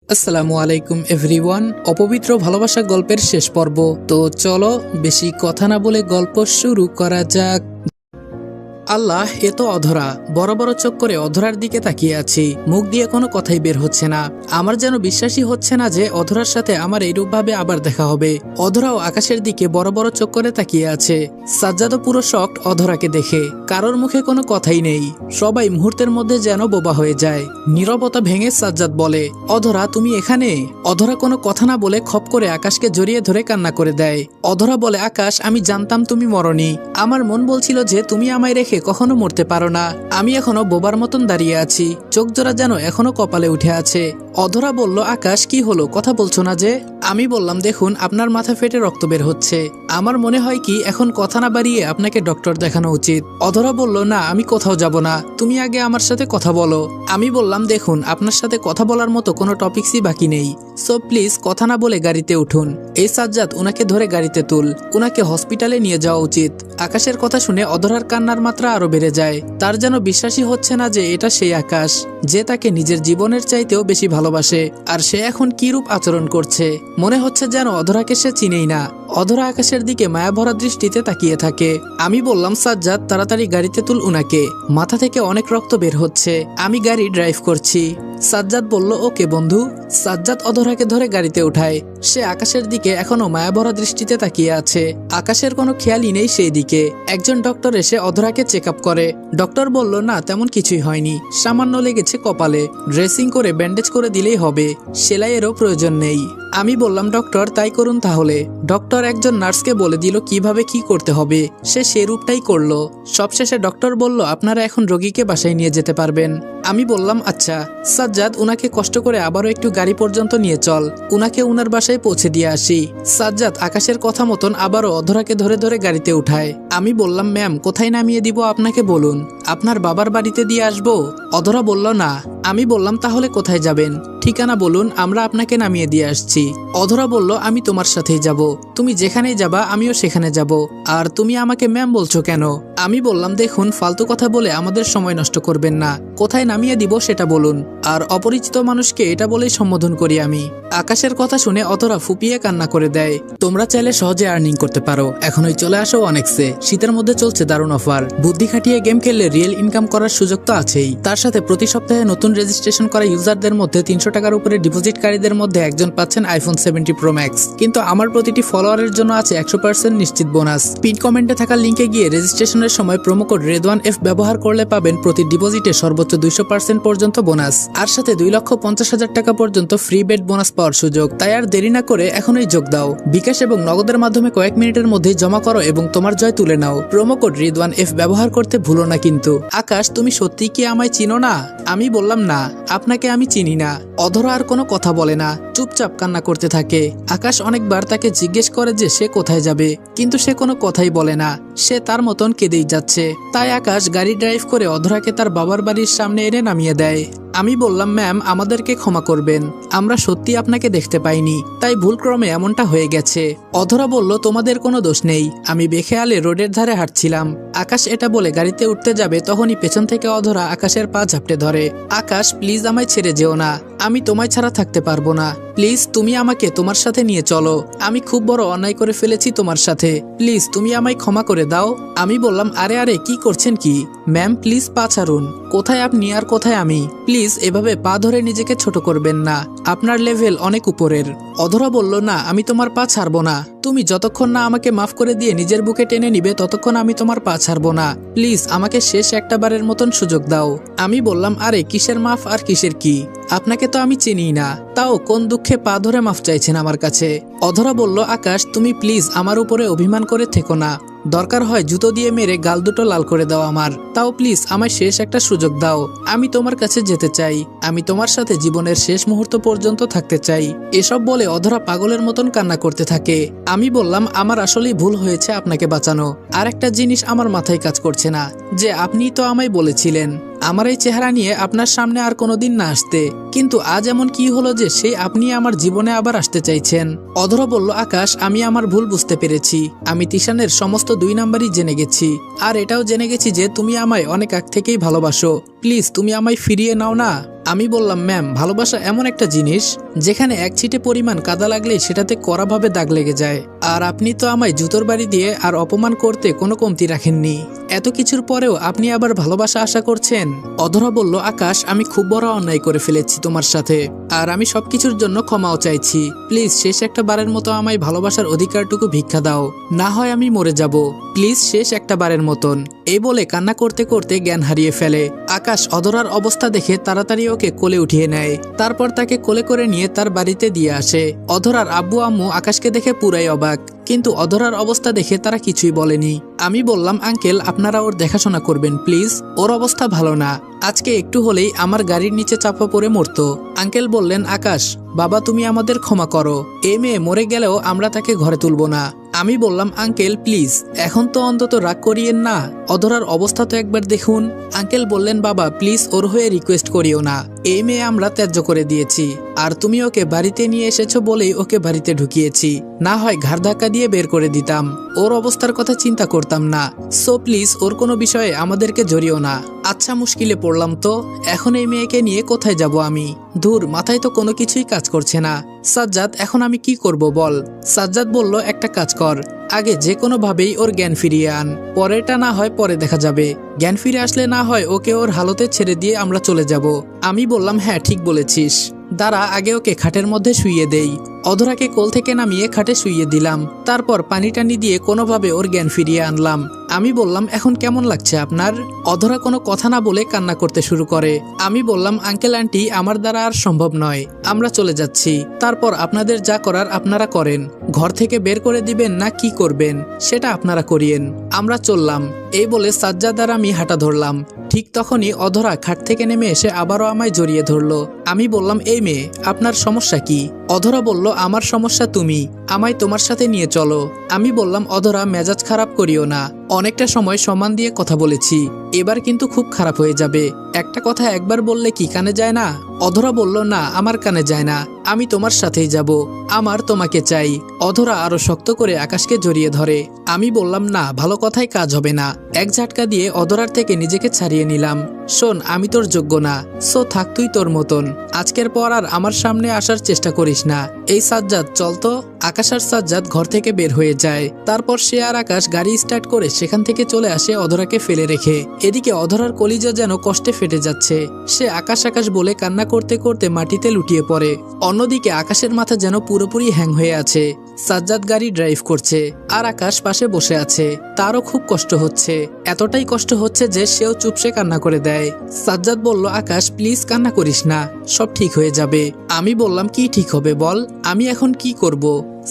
আসসালামু আলাইকুম এভরিওয়ান। অপবিত্র ভালোবাসা গল্পের শেষ পর্ব। তো চলো বেশি কথা না বলে গল্প শুরু করা যাক। আল্লাহ, এ তো অধরা। বড় বড় চোখ করে অধরার দিকে তাকিয়ে আছি, মুখ দিয়ে কোনো কথাই বের হচ্ছে না। আমার যেন বিশ্বাসই হচ্ছে না যে অধরার সাথে আমার এইরূপভাবে আবার দেখা হবে। অধরাও আকাশের দিকে বড় বড় চোখ করে তাকিয়ে আছে। সাজ্জাদও পুরো শকড অধরাকে দেখে। কারোর মুখে কোনো কথাই নেই। সবাই মুহূর্তের মধ্যে যেন বোবা হয়ে যায়। নীরবতা ভেঙে সাজ্জাদ বলে, অধরা তুমি এখানে? অধরা কোনো কথা না বলে খপ করে আকাশকে জড়িয়ে ধরে কান্না করে দেয়। অধরা বলে, আকাশ, আমি জানতাম তুমি মরনি। আমার মন বলছিল যে তুমি আমায় রেখে কখনো মরতে পারো না। আমি এখনো বোবার মতন দাঁড়িয়ে আছি, চোখ জোড়া যেন এখনো কপালে উঠে আছে। অধরা বলল, আকাশ কি হলো, কথা বলছো না যে? আমি বললাম, দেখুন আপনার মাথা ফেটে রক্ত বের হচ্ছে। আমার মনে হয় কি এখন কথা না বাড়িয়ে আপনাকে ডক্টর দেখানো উচিত। অধরা বলল, না আমি কোথাও যাব না, তুমি আগে আমার সাথে কথা বলো। আমি বললাম, দেখুন আপনার সাথে কথা বলার মতো কোনো টপিকসই বাকি নেই, সো প্লিজ কথা না বলে গাড়িতে উঠুন। এই সাজ্জাদ, উনাকে ধরে গাড়িতে তুল, উনাকে হসপিটালে নিয়ে যাওয়া উচিত। আকাশের কথা শুনে অধরার কান্নার মাত্রা আরো বেড়ে যায়। তার যেন বিশ্বাসই হচ্ছে না যে এটা সেই আকাশ, যে তাকে নিজের জীবনের চাইতেও বেশি ভালোবাসে। আর সে এখন কি রূপ আচরণ করছে, মনে হচ্ছে যেন অধরাকে সে চিনেই না। অধরা আকাশের দিকে মায়াভরা দৃষ্টিতে তাকিয়ে থাকে। আমি বললাম, সাজ্জাদ তাড়াতাড়ি গাড়িতে তুল উনাকে, মাথা থেকে অনেক রক্ত বের হচ্ছে। আমি গাড়ি ড্রাইভ করছি। সাজ্জাদ বলল, ওকে বন্ধু। সাজ্জাদ অধরাকে ধরে গাড়িতে উঠায়। সে আকাশের দিকে এখনো মায়াভরা দৃষ্টিতে তাকিয়ে আছে। আকাশের কোনো খেয়ালই নেই সেই দিকে। একজন ডক্টর এসে অধরাকে চেক আপ করে। ডক্টর বলল, না তেমন কিছুই হয়নি, সামান্য লেগেছে কপালে, ড্রেসিং করে ব্যান্ডেজ করে দিলেই হবে, সেলাইয়েরও প্রয়োজন নেই। আমি বললাম, ডক্টর তাই করুন তাহলে। ডক্টর একজন নার্সকে বলে দিল কিভাবে কি করতে হবে, সে রূপটাই করলো। সবশেষে ডক্টর বলল, আপনারা এখন রোগীকে বাসায় নিয়ে যেতে পারবেন। আমি বললাম, আচ্ছা। সাজ্জাদ, উনাকে কষ্ট করে আবারও একটু গাড়ি পর্যন্ত নিয়ে চল, উনাকে উনার বাসায় পৌঁছে দিয়ে আসি। সাজ্জাদ আকাশের কথা মতন আবারও অধরাকে ধরে ধরে গাড়িতে উঠায়। আমি বললাম, ম্যাম কোথায় নামিয়ে দিব আপনাকে বলুন, আপনার বাবার বাড়িতে দিয়ে আসবো? অধরা বলল, না। আমি বললাম, তাহলে কোথায় যাবেন, ঠিকানা বলুন, আমরা আপনাকে নামিয়ে দিয়ে আসছি। অধরা বলল, আমি তোমার সাথেই যাব, তুমি যেখানেই যাবা আমিও সেখানে যাব। আর তুমি আমাকে ম্যাম বলছো কেন? আমি বললাম, দেখুন ফালতু কথা বলে আমাদের সময় নষ্ট করবেন না, কোথায় নামিয়ে দিব সেটা বলুন। আর অপরিচিত মানুষকে এটা বলেই সম্বোধন করি আমি। আকাশের কথা শুনে অধরা ফুপিয়ে কান্না করে দেয়। তোমরা চাইলে সহজে আর্নিং করতে পারো, এখনই চলে আসো অনেক্সে। শীতের মধ্যে চলছে দারুণ অফার। বুদ্ধি খাটিয়ে গেম খেললে রিয়েল ইনকাম করার সুযোগ তো আছেই, তার সাথে প্রতি সপ্তাহে নতুন রেজিস্ট্রেশন করা ইউজারদের মধ্যে 300 টাকার উপরে ডিপোজিটকারীদের মধ্যে একজন পাচ্ছেন আইফোন 70 প্রো ম্যাক্স। কিন্তু আমার প্রতিটি ফলোয়ারের জন্য আছে 100% নিশ্চিত বোনাস। পিন কমেন্টে থাকা লিঙ্কে গিয়ে রেজিস্ট্রেশনের সময় প্রোমো কোড রেদওয়ান এফ ব্যবহার করলে পাবেন প্রতি ডিপোজিটে সর্বোচ্চ 200% পর্যন্ত বোনাস, আর সাথে 2,50,000 টাকা পর্যন্ত ফ্রি বেড বোনাস পাওয়ার সুযোগ। তাই আর দেরি না করে এখনই যোগ দাও। বিকাশ এবং নগদের মাধ্যমে কয়েক মিনিটের মধ্যেই জমা করো এবং তোমার জয় তুলে নাও। প্রোমো কোড রেদওয়ান এফ ব্যবহার করতে ভুলো না কিন্তু। আকাশ, তুমি সত্যি কি আমায় চিনো না? আমি বললাম, না, আপনাকে আমি চিনি না। অধরা আর কোনো কথা বলে না, চুপচাপ কান্না করতে থাকে। আকাশ অনেকবার তাকে জিজ্ঞেস করে যে সে কোথায় যাবে, কিন্তু সে কোনো কথাই বলে না, সে তার মতন কেঁদেই যাচ্ছে। তাই আকাশ গাড়ি ড্রাইভ করে অধরাকে তার বাবার বাড়ির সামনে এনে নামিয়ে দেয়। আমি বললাম, ম্যাম আমাদেরকে ক্ষমা করবেন, আমরা সত্যি আপনাকে দেখতে পাইনি, তাই ভুলক্রমে এমনটা হয়ে গেছে। অধরা বলল, তোমাদের কোনো দোষ নেই, আমি বেখেয়ালে রোডের ধারে হাঁটছিলাম। আকাশ এটা বলে গাড়িতে উঠতে যাবে, তখনই পেছন থেকে অধরা আকাশের পা ঝাপটে ধরে। আকাশ প্লিজ আমায় ছেড়ে যেও না, আমি তোমায় ছাড়া থাকতে পারবো না, প্লিজ তুমি আমাকে তোমার সাথে নিয়ে চলো, আমি খুব বড় অন্যায় করে ফেলেছি তোমার সাথে, প্লিজ তুমি আমায় ক্ষমা করে দাও। আমি বললাম, আরে আরে কি করছেন কি ম্যাম, প্লিজ পা ছাড়ুন, কোথায় আপনি আর কোথায় আমি, প্লিজ এভাবে পা ধরে নিজেকে ছোট করবেন না, আপনার লেভেল অনেক উপরের। অধরা বলল, না আমি তোমার পা ছাড়বো না, তুমি যতক্ষণ না আমাকে মাফ করে দিয়ে নিজের বুকে টেনে নিবে ততক্ষণ আমি তোমার পা ছাড়বো না, প্লিজ আমাকে শেষ একটা বারের মতন সুযোগ দাও। আমি বললাম, আরে কিসের মাফ আর কিসের কি, আপনাকে তো আমি চিনি না, তাও কোন দুঃখে পা ধরে মাফ চাইছেন আমার কাছে। অধরা বলল, আকাশ তুমি প্লিজ আমার উপরে অভিমান করে থেকো না, দরকার হয় জুতো দিয়ে মেরে গাল দুটো লাল করে দাও আমার, তাও প্লিজ আমায় শেষ একটা সুযোগ দাও, আমি তোমার কাছে যেতে চাই, আমি তোমার সাথে জীবনের শেষ মুহূর্ত পর্যন্ত থাকতে চাই। এসব বলে অধরা পাগলের মতন কান্না করতে থাকে। আমি বললাম, আমার আসলেই ভুল হয়েছে আপনাকে বাঁচানো, আর একটা জিনিস আমার মাথায় কাজ করছে না, যে আপনিই তো আমায় বলেছিলেন আমার এই চেহারা নিয়ে আপনার সামনে আর কোনোদিন না আসতে, কিন্তু আজ এমন কি হলো যে সেই আপনি আমার জীবনে আবার আসতে চাইছেন। অধরা বলল, আকাশ আমি আমার ভুল বুঝতে পেরেছি, আমি তিশানের সমস্ত 2 নাম্বারই জেনে গেছি, আর এটাও জেনে গেছি যে তুমি আমায় অনেক আগ থেকেই ভালোবাসো, প্লিজ তুমি আমায় ফিরিয়ে নাও না। আমি বললাম, ম্যাম, ভালোবাসা এমন একটা জিনিস যেখানে এক ছিটে পরিমাণ কাদা লাগলেই সেটাতে কড়াভাবে দাগ লেগে যায়। আর আপনি তো আমায় জুতোর বাড়ি দিয়ে আর অপমান করতে কোনো কমতি রাখেননি। এত কিছুর পরেও আপনি আবার ভালোবাসা আশা করছেন? অধরা বলল, আকাশ, আমি খুব বড় অন্যায় করে ফেলেছি তোমার সাথে, আর আমি সবকিছুর জন্য ক্ষমাও চাইছি। প্লিজ শেষ একটা বারের মতো আমায় ভালোবাসার অধিকারটুকু ভিক্ষা দাও, না হয় আমি মরে যাব। প্লিজ শেষ একটা বারের মতন। এই বলে কান্না করতে করতে জ্ঞান হারিয়ে ফেলে। আকাশ অধরার অবস্থা দেখে তাড়াতাড়ি ওকে কোলে উঠিয়ে নেয়, তারপর তাকে কোলে করে নিয়ে তার বাড়িতে দিয়ে আসে। অধরার আব্বু আম্মু আকাশকে দেখে পুরাই অবাক, কিন্তু অধরার অবস্থা দেখে তারা কিছুই বলেনি। আমি বললাম, আঙ্কেল, আপনারা ওর দেখাশোনা করবেন প্লিজ, ওর অবস্থা ভালো না, আজকে একটু হলেই আমার গাড়ির নিচে চাপা পড়ে মরতো। আঙ্কেল বললেন, আকাশ বাবা, তুমি আমাদের ক্ষমা করো, এই মেয়ে মরে গেলেও আমরা তাকে ঘরে তুলবো না। আমি বললাম, আঙ্কেল প্লিজ এখন তো অন্তত রাগ করিয়েন না, অধরার অবস্থা তো একবার দেখুন। আঙ্কেল বললেন, বাবা প্লিজ ওর হয়ে রিকোয়েস্ট করিও না, এই মেয়ে আমরা ত্যায্য করে দিয়েছি, আর তুমি ওকে বাড়িতে নিয়ে এসেছো বলেই ওকে বাড়িতে ঢুকিয়েছি, না হয় ঘাড় ধাক্কা দিয়ে বের করে দিতাম, ওর অবস্থার কথা চিন্তা করতাম না। সো প্লিজ ওর কোনো বিষয়ে আমাদেরকে জড়িও না। আচ্ছা, মুশকিলে পড়লাম তো, এখন এই মেয়েকে নিয়ে কোথায় যাব আমি? ধুর, মাথায় তো কোনো কিছুই কাজ করছে না। সাজ্জাদ, এখন আমি কি করব বল? সাজ্জাদ বলল, একটা কাজ কর, আগে যে কোনো ভাবেই ওর জ্ঞান ফিরিয়ে আন, পরেরটা না হয় পরে দেখা যাবে, জ্ঞান ফিরে আসলে না হয় ওকে ওর হালতে ছেড়ে দিয়ে আমরা চলে যাব। আমি বললাম, হ্যাঁ ঠিক বলেছিস, দাঁড়া আগে ওকে খাটের মধ্যে শুইয়ে দেই। অধরাকে কোল থেকে নামিয়ে খাটে শুইয়ে দিলাম, তারপর পানি টানি দিয়ে কোনোভাবে ওর জ্ঞান ফিরিয়ে আনলাম। আমি বললাম, এখন কেমন লাগছে আপনার? অধরা কোনো কথা না বলে কান্না করতে শুরু করে। আমি বললাম, আঙ্কেল আন্টি, আমার দ্বারা আর সম্ভব নয়, আমরা চলে যাচ্ছি, তারপর আপনাদের যা করার আপনারা করেন, ঘর থেকে বের করে দিবেন না কি করবেন সেটা আপনারা করিয়েন, আমরা চললাম। এই বলে সাজ্জাদ আর আমি হাঁটা ধরলাম। ঠিক তখনই অধরা খাট থেকে নেমে এসে আবারও আমায় জড়িয়ে ধরলো। আমি বললাম, এই মেয়ে, আপনার সমস্যা কি? অধরা বলল, আমার সমস্যা তুমি, আমায় তোমার সাথে নিয়ে চলো। আমি বললাম, অধরা মেজাজ খারাপ করিও না, অনেকটা সময় সম্মান দিয়ে কথা বলেছি, এবার কিন্তু খুব খারাপ হয়ে যাবে, একটা কথা একবার বললে কি কানে যায় না? অধরা বলল, না আমার কানে যায় না, আমি তোমার সাথেই যাব, আমার তোমাকে চাই। অধরা আরো শক্ত করে আকাশকে জড়িয়ে ধরে। আমি বললাম, না, ভালো কথায় কাজ হবে না। এক ঝাটকা দিয়ে অধরার থেকে নিজেকে ছাড়িয়ে নিলাম। শোন, আমি তোর যোগ্য না, সো থাক তুই তোর মতন, আজকের পর আর আমার সামনে আসার চেষ্টা করিস না। এই সাজ্জাদ, চল তো। আকাশ আর সাজ্জাদ ঘর থেকে বের হয়ে যায়, তারপর সে আর আকাশ গাড়ি স্টার্ট করে সেখান থেকে চলে আসে অধরাকে ফেলে রেখে। এদিকে অধরার কলিজা যেন কষ্টে ফেটে যাচ্ছে, সে আকাশ আকাশ বলে কান্না করতে করতে মাটিতে লুটিয়ে পড়ে। অন্যদিকে আকাশের মাথা যেন পুরোপুরি হ্যাং হয়ে আছে। সাজ্জাদ গাড়ি ড্রাইভ করছে আর আকাশ পাশে বসে আছে, তারও খুব কষ্ট হচ্ছে, এতটাই কষ্ট হচ্ছে যে সেও চুপসে কান্না করে দেয়। সাজ্জাদ বলল, আকাশ প্লিজ কান্না করিস না, সব ঠিক হয়ে যাবে। আমি বললাম, কি ঠিক হবে বল, আমি এখন কি করব?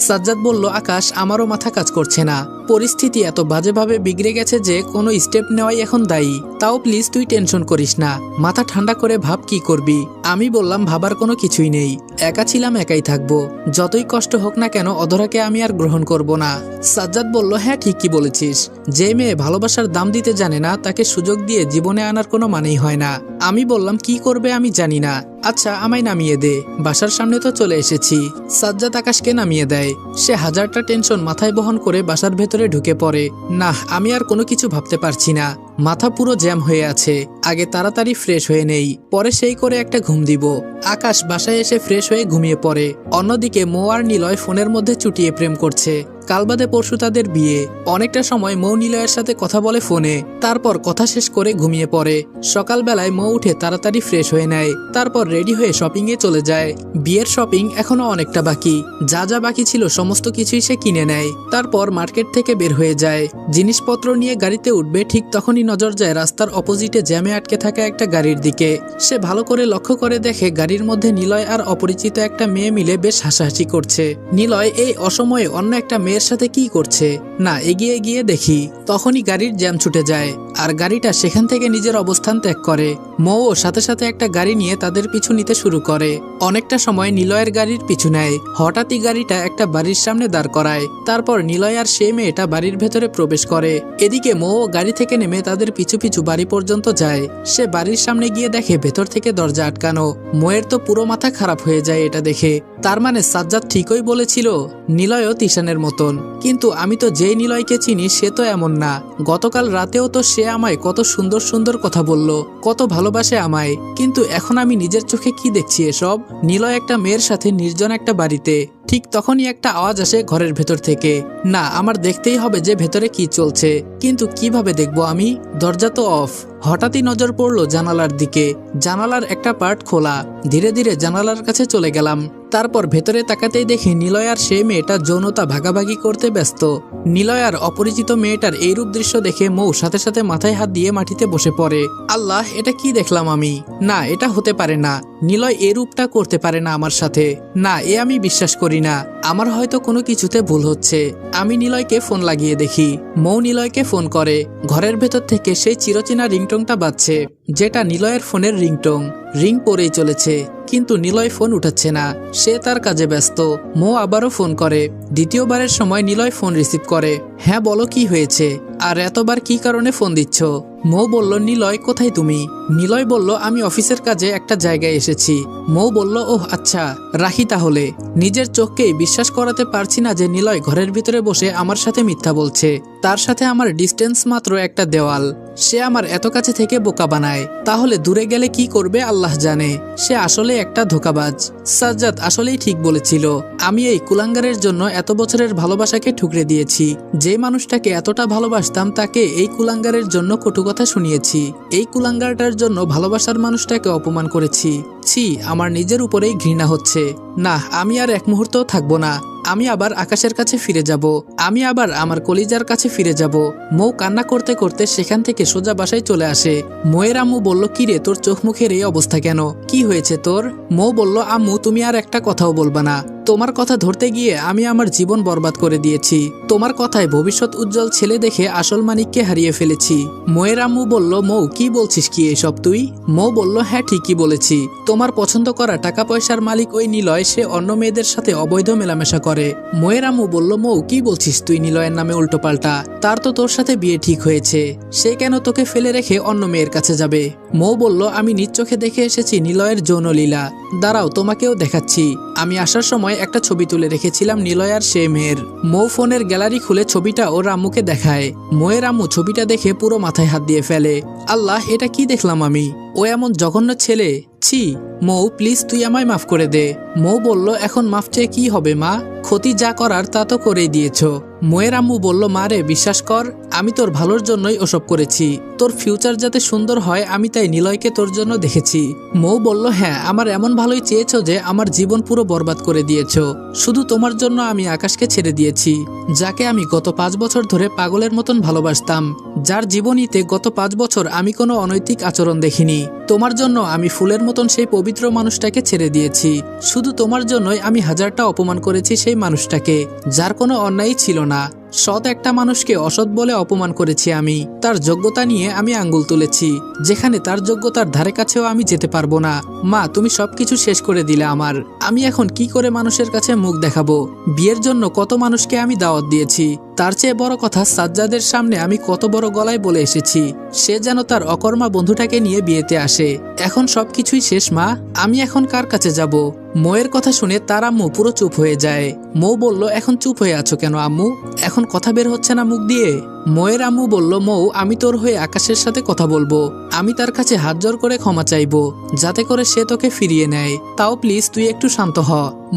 সাজ্জাদ বলল, আকাশ আমারও মাথা কাজ করছে না, পরিস্থিতি এত বাজেভাবে বিগড়ে গেছে যে কোনো স্টেপ নেওয়াই এখন দায়ী, তাও প্লিজ তুই টেনশন করিস না, মাথা ঠান্ডা করে ভাব কি করবি। আমি বললাম, ভাবার কোনো কিছুই নেই, একা ছিলাম একাই থাকবো, যতই কষ্ট হোক না কেন অধরাকে আমি আর গ্রহণ করব না। সাজ্জাদ বলল, হ্যাঁ ঠিকই বলেছিস, যে মেয়ে ভালোবাসার দাম দিতে জানে না তাকে সুযোগ দিয়ে জীবনে আনার কোনো মানেই হয় না। আমি বললাম, কি করবে আমি জানি না, আচ্ছা আমায় নামিয়ে দে, বাসার সামনে তো চলে এসেছি। সাজ্জাদ আকাশকে নামিয়ে দেয়, সে হাজারটা টেনশন মাথায় বহন করে বাসার ভেতরে ঢুকে পড়ে। না, আমি আর কোনো কিছু ভাবতে পারছি না, মাথা পুরো জ্যাম হয়ে আছে, আগে তাড়াতাড়ি ফ্রেশ হয়ে নেই, পরে সেই করে একটা ঘুম দিব। আকাশ বাসায় এসে ফ্রেশ হয়ে ঘুমিয়ে পড়ে। অন্যদিকে মৌ আর নিলয় ফোনের মধ্যে চুটিয়ে প্রেম করছে। কাল বাদে পরশু তাদের বিয়ে। অনেকটা সময় মৌ নিলয়ের সাথে কথা বলে ফোনে, তারপর কথা শেষ করে ঘুমিয়ে পড়ে। সকালবেলায় মৌ উঠে তাড়াতাড়ি ফ্রেশ হয়ে নেয়, তারপর রেডি হয়ে শপিং এ চলে যায়। বিয়ের শপিং এখনো অনেকটা বাকি, যা যা বাকি ছিল সমস্ত কিছুই সে কিনে নেয়, তারপর মার্কেট থেকে বের হয়ে যায়। জিনিসপত্র নিয়ে গাড়িতে উঠবে, ঠিক তখনই নজর যায় রাস্তার অপোজিটে জ্যামে আটকে থাকা একটা গাড়ির দিকে। সে ভালো করে লক্ষ্য করে দেখে গাড়ির মধ্যে নিলয় আর অপরিচিত একটা মেয়ে মিলে বেশ হাসাহাসি করছে। নিলয় এই অসময়ে অন্য একটা মেয়ের সাথে কি করছে না, এগিয়ে গিয়ে দেখি তখনই গাড়ির জ্যাম ছুটে যায় আর গাড়িটা সেখান থেকে নিজের অবস্থান ত্যাগ করে। মৌ সাথে সাথে একটা গাড়ি নিয়ে তাদের পিছু নিতে শুরু করে। অনেকটা সময় নিলয়ের গাড়ির পিছু নেয়, হঠাৎই গাড়িটা একটা বাড়ির সামনে দাঁড় করায়, তারপর নিলয় আর সেই মেয়েটা বাড়ির ভেতরে প্রবেশ করে। এদিকে মৌ গাড়ি থেকে নেমে তাদের পিছু পিছু বাড়ি পর্যন্ত যায়। সে বাড়ির সামনে গিয়ে দেখে ভেতর থেকে দরজা আটকানো। মৌয়ের তো পুরো মাথা খারাপ হয়ে যায় এটা দেখে। তার মানে সাজ্জাদ ঠিকই বলেছিল, নিলয়ও তিশানের মতন। কিন্তু আমি তো যেই নিলয়কে চিনি সে তো এমন না। গতকাল রাতেও তো সে আমায় কত সুন্দর সুন্দর কথা বলল, কত ভালোবাসে আমায়। কিন্তু এখন আমি নিজের চোখে কি দেখছি এসব? নিলয় একটা মেয়ের সাথে নির্জন একটা বাড়িতে। ঠিক তখনই একটা আওয়াজ আসে ঘরের ভেতর থেকে। না, আমার দেখতেই হবে যে ভেতরে কি চলছে, কিন্তু কিভাবে দেখবো আমি? দরজা তো অফ। হঠাৎই নজর পড়লো জানালার দিকে। জানালার একটা পার্ট খোলা। ধীরে ধীরে জানালার কাছে চলে গেলাম। তারপর ভেতরে তাকাতেই দেখি নিলয় আর সেই মেয়েটা যৌনতা ভাগাভাগি করতে ব্যস্ত। নিলয় আর অপরিচিত মেয়েটার এইরূপ দৃশ্য দেখে মৌ সাথে সাথে মাথায় হাত দিয়ে মাটিতে বসে পড়ে। আল্লাহ, এটা কি দেখলাম আমি? না, এটা হতে পারে না। নিলয় এরূপটা করতে পারে না আমার সাথে। না, এ আমি বিশ্বাস করি না। আমার হয়তো কোনো কিছুতে ভুল হচ্ছে। আমি নিলয়কে ফোন লাগিয়ে দেখি। মৌ নিলয়কে ফোন করে। ঘরের ভেতর থেকে সেই চিরচেনা রিংটংটা বাজছে, যেটা নিলয়ের ফোনের রিংটং। রিং পরেই চলেছে, কিন্তু নিলয় ফোন উঠাচ্ছে না। সে তার কাজে ব্যস্ত। মৌ আবারও ফোন করে। দ্বিতীয়বারের সময় নিলয় ফোন রিসিভ করে। হ্যাঁ বলো, কি হয়েছে? আর এতবার কি কারণে ফোন দিচ্ছ? মৌ বলল, নিলয় কোথায় তুমি? নিলয় বলল, আমি অফিসের কাজে একটা জায়গায় এসেছি। মৌ বলল, ওহ আচ্ছা, রাখি তাহলে। নিজের চোখকেই বিশ্বাস করাতে পারছি না যে নিলয় ঘরের ভিতরে বসে আমার সাথে মিথ্যা বলছে। তার সাথে আমার ডিস্টেন্স মাত্র একটা দেওয়াল। সে আমার এত কাছে থেকে বোকা বানায়। তাহলে দূরে গেলে কি করবে আল্লাহ জানে। সে আসলে একটা ধোঁকাবাজ। সাজ্জাদ আসলেই ঠিক বলেছিল। আমি এই কুলাঙ্গারের জন্য এত বছরের ভালোবাসাকে ঠুকরে দিয়েছি। যে মানুষটাকে এতটা ভালোবাসতাম তাকে এই কুলাঙ্গারের জন্য কটু কথা শুনিয়েছি। এই কুলাঙ্গারটার জন্য ভালোবাসার মানুষটাকে অপমান করেছি। ছি, আমার নিজের উপরেই ঘৃণা হচ্ছে। না, আমি আর এক মুহূর্তও থাকবো না। আমি আবার আকাশের কাছে ফিরে যাব। আমি আবার আমার কলিজার কাছে ফিরে যাব। মৌ কান্না করতে করতে সেখান থেকে সোজা বাসায় চলে আসে। মৌয়ের আম্মু বলল, কিরে তোর চোখ মুখের এই অবস্থা কেন? কি হয়েছে তোর? মৌ বলল, আম্মু তুমি আর একটা কথাও বলবা না। তোমার কথা ধরতে গিয়ে আমি আমার জীবন বরবাদ করে দিয়েছি। তোমার কথায় ভবিষ্যৎ উজ্জ্বল ছেলে দেখে আসল মানিককে হারিয়ে ফেলেছি। মৌয়ের আম্মু বলল, মৌ কি বলছিস কি এসব তুই? মৌ বলল, হ্যাঁ ঠিকই বলেছি। তোমার পছন্দ করা টাকা পয়সার মালিক ওই নিলয়, সে অন্য মেয়েদের সাথে অবৈধ মেলামেশা করে। মৌয়ের আম্মু বলল, মৌ কি বলছিস তুই নিলয়ের নামে উল্টোপাল্টা? তার তো তোর সাথে বিয়ে ঠিক হয়েছে। সে কেন তোকে ফেলে রেখে অন্য মেয়ের কাছে যাবে? মৌ বলল, আমি নিজ চোখে দেখে এসেছি নিলয়ের যৌনলীলা। দাঁড়াও, তোমাকেও দেখাচ্ছি। আমি আসার সময় একটা ছবি তুলে রেখেছিলাম নিলয় আর সে মেয়ের। মৌ ফোনের গ্যালারি খুলে ছবিটা ওর আম্মুকে দেখায়। মৌয়ের আম্মু ছবিটা দেখে পুরো মাথায় হাত দিয়ে ফেলে। আল্লাহ, এটা কি দেখলাম আমি? ও এমন জঘন্য ছেলে। ছি। মৌ প্লিজ তুই আমায় মাফ করে দে। মৌ বলল, এখন মাফ চেয়ে কি হবে মা? ক্ষতি যা করার তা তো করেই দিয়েছ। মৌয়ের আম্মু বলল, মা রে বিশ্বাস কর, আমি তোর ভালোর জন্যই ওসব করেছি। তোর ফিউচার যাতে সুন্দর হয় আমি তাই নিলয়কে তোর জন্য দেখেছি। মৌ বলল, হ্যাঁ আমার এমন ভালোই চেয়েছো যে আমার জীবন পুরো বরবাদ করে দিয়েছো। শুধু তোমার জন্য আমি আকাশকে ছেড়ে দিয়েছি, যাকে আমি গত 5 বছর ধরে পাগলের মতন ভালোবাসতাম, যার জীবনীতে গত 5 বছর আমি কোনো অনৈতিক আচরণ দেখিনি। তোমার জন্য আমি ফুলের মতন সেই পবিত্র মানুষটাকে ছেড়ে দিয়েছি। শুধু তোমার জন্যই আমি হাজারটা অপমান করেছি সেই মানুষটাকে, যার কোনো অন্যায় ছিল না। সৎ একটা মানুষকে অসৎ বলে অপমান করেছি আমি। তার যোগ্যতা নিয়ে আমি আঙ্গুল তুলেছি, যেখানে তার যোগ্যতার ধারে কাছেও আমি যেতে পারবো না। মা তুমি সবকিছু শেষ করে দিলে আমার। আমি এখন কি করে মানুষের কাছে মুখ দেখাবো? বিয়ের জন্য কত মানুষকে আমি দাওয়াত দিয়েছি। তার চেয়ে বড় কথা, সাজ্জাদের সামনে আমি কত বড় গলায় বলে এসেছি সে যেন তার অকর্মা বন্ধুটাকে নিয়ে বিয়েতে আসে। এখন সবকিছুই শেষ মা, আমি এখন কার কাছে যাব? মৌয়ের কথা শুনে তার আম্মু পুরো চুপ হয়ে যায়। মৌ বলল, এখন চুপ হয়ে আছো কেন আম্মু? এখন কথা বের হচ্ছে না মুখ দিয়ে? মৌয়ের আম্মু বলল, মৌ আমি তোর হয়ে আকাশের সাথে কথা বলবো। আমি তার কাছে হাত জোর করে ক্ষমা চাইবো, যাতে করে সে তোকে ফিরিয়ে নেয়। তাও প্লিজ তুই একটু শান্ত হ।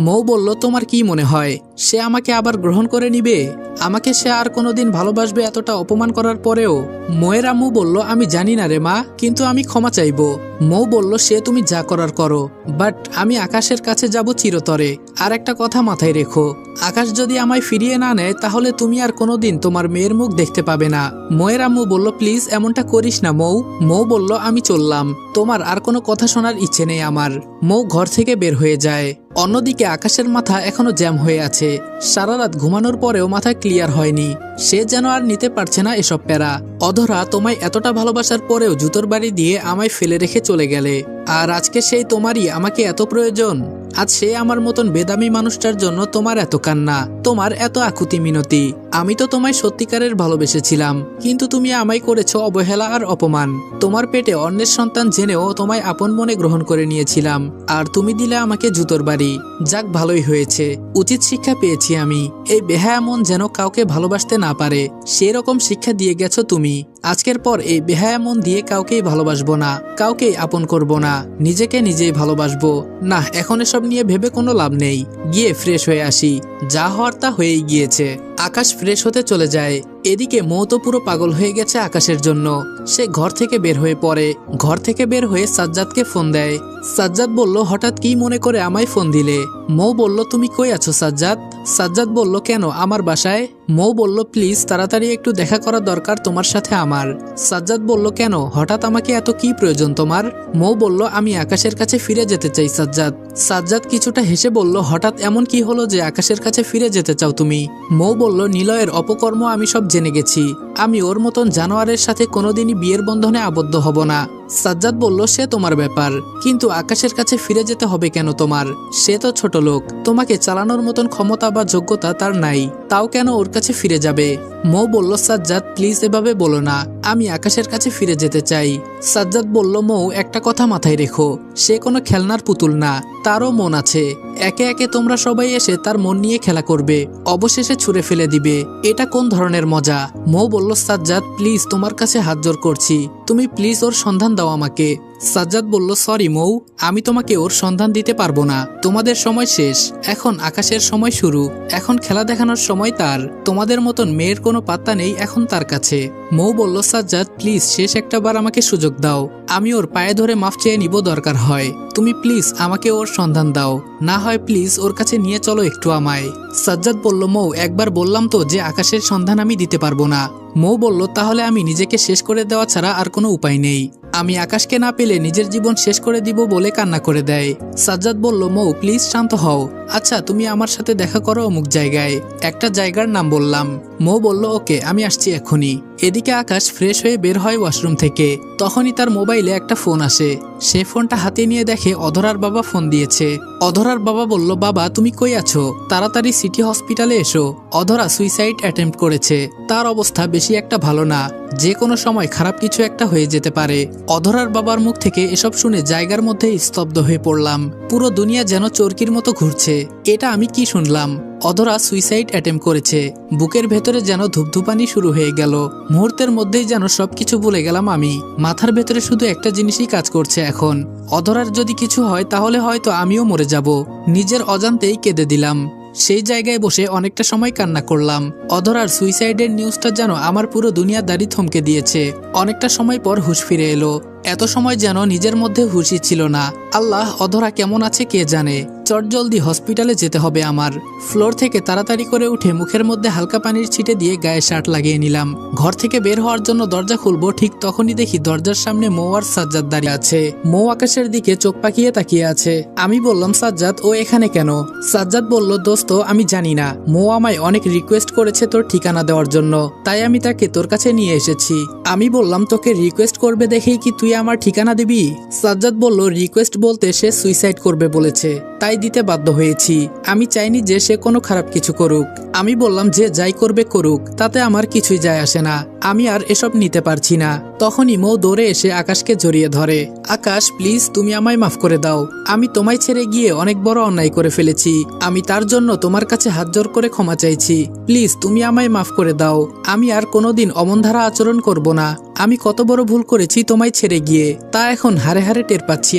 মৌ বলল, তোমার কি মনে হয় সে আমাকে আবার গ্রহণ করে নিবে? আমাকে সে আর কোনোদিন ভালোবাসবে এতটা অপমান করার পরেও? মৌয়ের আম্মু বলল, আমি জানি না রে মা, কিন্তু আমি ক্ষমা চাইবো। মৌ বলল, সে তুমি যা করার করো, বাট আমি আকাশের কাছে যাব চিরতরে। আর একটা কথা মাথায় রেখো, আকাশ যদি আমায় ফিরিয়ে না নেয় তাহলে তুমি আর কোনোদিন তোমার মেয়ের মুখ দেখতে পাবে না। মৌয়ের আম্মু বলল, প্লিজ এমনটা করিস না মৌ। মৌ বলল, আমি চললাম, তোমার আর কোনো কথা শোনার ইচ্ছে নেই আমার। মৌ ঘর থেকে বের হয়ে যায়। অন্যদিকে আকাশের মাথা এখনো জ্যাম হয়ে আছে। সারা রাত ঘুমানোর পরেও মাথা ক্লিয়ার হয়নি। সে যেন আর নিতে পারছে না এসব প্যারা। অধরা, তোমায় এতটা ভালোবাসার পরেও জুতোর বাড়ি দিয়ে আমায় ফেলে রেখে চলে গেলে, আর আজকে সেই তোমারই আমাকে এত প্রয়োজন। আজ সে আমার মতন বেদামি মানুষটার জন্য তোমার এত কান্না, তোমার এত আকুতি মিনতি। আমি তো তোমায় সত্যিকারের ভালোবেসেছিলাম, কিন্তু তুমি আমায় করেছো অবহেলা আর অপমান। তোমার পেটে অন্যের সন্তান জেনেও তোমায় আপন মনে গ্রহণ করে নিয়েছিলাম, আর তুমি দিলে আমাকে জুতোর বাড়ি। যাক, ভালোই হয়েছে, উচিত শিক্ষা পেয়েছি আমি। এই বেহায়া মন যেন কাউকে ভালোবাসতে না পারে, সেরকম শিক্ষা দিয়ে গেছো তুমি। আজকের পর এই বেহায়া মন দিয়ে কাউকেই ভালোবাসবো না, কাউকেই আপন করব না, নিজেকে নিজেই ভালোবাসবো। না, এখন এসব নিয়ে ভেবে কোনো লাভ নেই, গিয়ে ফ্রেশ হয়ে আসি। যা হওয়ার তা হয়েই গিয়েছে। আকাশ ফ্রেশ হতে চলে যায়। এদিকে মৌ তো পুরো পাগল হয়ে গেছে আকাশের জন্য। সে ঘর থেকে বের হয়ে পড়ে। ঘর থেকে বের হয়ে সাজ্জাদকে ফোন দেয়। সাজ্জাদ বলল, হঠাৎ কি মনে করে আমায় ফোন দিলে? মৌ বলল, তুমি কই আছো সাজ্জাদ? সাজ্জাদ বলল, কেন, আমার বাসায়। মৌ বলল, প্লিজ তাড়াতাড়ি একটু দেখা করা দরকার তোমার সাথে আমার। সাজ্জাদ বলল, কেন, হঠাৎ আমাকে এত কি প্রয়োজন তোমার? মৌ বলল, আমি আকাশের কাছে ফিরে যেতে চাই সাজ্জাদ। সাজ্জাদ কিছুটা হেসে বলল, হঠাৎ এমন কি হলো যে আকাশের কাছে ফিরে যেতে চাও তুমি? মৌ বলল, নিলয়ের অপকর্ম আমি সব জেনে গেছি। আমি ওর মতন জানোয়ারের সাথে কোনোদিনই বিয়ের বন্ধনে আবদ্ধ হব না। সাজ্জাদ বলল, সে তোমার ব্যাপার, কিন্তু আকাশের কাছে ফিরে যেতে হবে কেন তোমার? সে তো ছোট লোক, তোমাকে চালানোর মতন ক্ষমতা বা যোগ্যতা তার নাই, তাও কেন ওর কাছে ফিরে যাবে? মৌ বলল, সাজ্জাদ প্লিজ এভাবে বলো না, আমি আকাশের কাছে ফিরে যেতে চাই। সাজ্জাদ বলল, মৌ একটা কথা মাথায় রেখো, সে কোনো খেলনার পুতুল না, তারও মন আছে। একে একে তোমরা সবাই এসে তার মন নিয়ে খেলা করবে, অবশেষে ছুঁড়ে ফেলে দিবে। এটা কোন ধরনের মজা? মৌ বলল, সাজ্জাদ প্লিজ তোমার কাছে হাত জোর করছি, তুমি প্লিজ ওর সন্ধান দাও আমাকে। সাজ্জাদ বলল, সরি মৌ, আমি তোমাকে ওর সন্ধান দিতে পারবো না। তোমাদের সময় শেষ, এখন আকাশের সময় শুরু। এখন খেলা দেখানোর সময় তার। তোমাদের মতন মেয়ের কোনো পাত্তা নেই এখন তার কাছে। মৌ বলল, সাজ্জাদ প্লিজ শেষ একটা বার আমাকে সুযোগ দাও, আমি ওর পায়ে ধরে মাফ চেয়ে নিব দরকার হয়। তুমি প্লিজ আমাকে ওর সন্ধান দাও, না হয় প্লিজ ওর কাছে নিয়ে চলো একটু আমায়। সাজ্জাদ বলল, মৌ একবার বললাম তো যে আকাশের সন্ধান আমি দিতে পারবো না। মৌ বলল, তাহলে আমি নিজেকে শেষ করে দেওয়া ছাড়া আর কোনো উপায় নেই। আমি আকাশকে না পেলে নিজের জীবন শেষ করে দিব বলে কান্না করে দেয়। সাজ্জাদ বলল, মৌ প্লিজ শান্ত হও। আচ্ছা তুমি আমার সাথে দেখা করো অমুক জায়গায়। একটা জায়গার নাম বললাম। মৌ বলল, ওকে আমি আসছি এখনই। এদিকে আকাশ ফ্রেশ হয়ে বের হয় ওয়াশরুম থেকে। তখনই তার মোবাইলে একটা ফোন আসে। সে ফোনটা হাতে নিয়ে দেখে অধরার বাবা ফোন দিয়েছে। অধরার বাবা বলল, বাবা তুমি কই আছো? তাড়াতাড়ি সিটি হসপিটালে এসো। অধরা সুইসাইড অ্যাটেম্প্ট করেছে, তার অবস্থা বেশি একটা ভালো না, যে কোনো সময় খারাপ কিছু একটা হয়ে যেতে পারে। অধরার বাবার মুখ থেকে এসব শুনে জায়গার মধ্যে স্তব্ধ হয়ে পড়লাম। পুরো দুনিয়া যেন চরকির মতো ঘুরছে। এটা আমি কি শুনলাম? অধরা সুইসাইড অ্যাটেম্প্ট করেছে। বুকের ভেতরে যেন ধুপধুপানি শুরু হয়ে গেল। মুহূর্তের মধ্যেই যেন সবকিছু ভুলে গেলাম আমি। মাথার ভেতরে শুধু একটা জিনিসই কাজ করছে এখন, অধরার যদি কিছু হয় তাহলে হয়তো আমিও মরে যাব। নিজের অজান্তেই কেঁদে দিলাম। সেই জায়গায় বসে অনেকটা সময় কান্না করলাম। অধরার সুইসাইডের নিউজটা যেন আমার পুরো দুনিয়াদারি থমকে দিয়েছে। অনেকটা সময় পর হুঁশ ফিরে এলো। এত সময় যেন নিজের মধ্যে হুঁশই ছিল না। আল্লাহ, অধরা কেমন আছে কে জানে। চটজলদি হসপিটালে যেতে হবে আমার। ফ্লোর থেকে তাড়াতাড়ি করে উঠে মুখের মধ্যে হালকা পানির ছিটে দিয়ে গায়ে শার্ট লাগিয়ে নিলাম। ঘর থেকে বের হওয়ার জন্য দরজা খুলবো, ঠিক তখনই দেখি দরজার সামনে মৌ আর সাজ্জাদ দাঁড়িয়ে আছে। মৌ আকাশের দিকে চোখ পাকিয়ে তাকিয়ে আছে। আমি বললাম, সাজ্জাদ ও এখানে কেন? সাজ্জাদ বলল, দোস্ত আমি জানি না, মৌ আমায় অনেক রিকোয়েস্ট করেছে তোর ঠিকানা দেওয়ার জন্য, তাই আমি তাকে তোর কাছে নিয়ে এসেছি। আমি বললাম, তোকে রিকোয়েস্ট করবে দেখেই কি তুই আমার ঠিকানা দিবি? সাজ্জাদ বলল, রিকোয়েস্ট বলতে সে সুইসাইড করবে বলেছে, তাই দিতে বাধ্য হয়েছি। আমি চাইনি যে সে কোনো খারাপ কিছু করুক। আমি বললাম, যে যাই করবে করুক, তাতে আমার কিছুই যায় আসে না, আমি আর এসব নিতে পারছি না। তখনই মৌ দৌড়ে এসে আকাশকে জড়িয়ে ধরে। আকাশ প্লিজ তুমি আমায় মাফ করে দাও, আমি তোমায় ছেড়ে গিয়ে অনেক বড় অন্যায় করে ফেলেছি। আমি তার জন্য তোমার কাছে হাত জোর করে ক্ষমা চাইছি। প্লিজ তুমি আমায় মাফ করে দাও, আমি আর কোনোদিন অমনধারা আচরণ করব না। আমি কত বড় ভুল করেছি তোমায় ছেড়ে গিয়ে, তা এখন হারে হারে টের পাচ্ছি